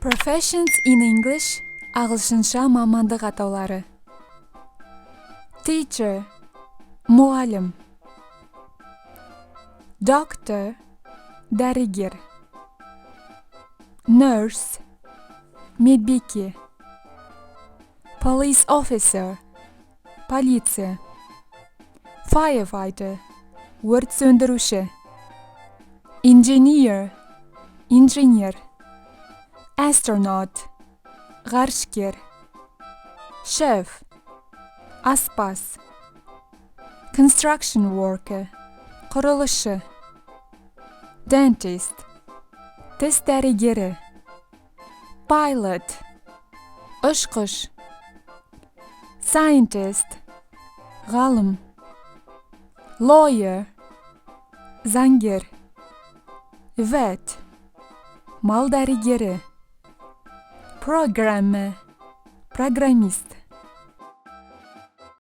Professions in English, Ағылшынша мамандық атаулары. Teacher, мұғалім. Doctor, дәрігер. Nurse, медбике. Police officer, полиция. Firefighter, өрт сөндіруші. Engineer, инженер. Astronaut, ғарышкер. Chef, аспаз. Construction worker, құрылысшы. Dentist, тіс дәрігері. Pilot, ұшқыш. Scientist, ғалым. Lawyer, заңгер. Vet, мал дәрігері. Programmer, программист.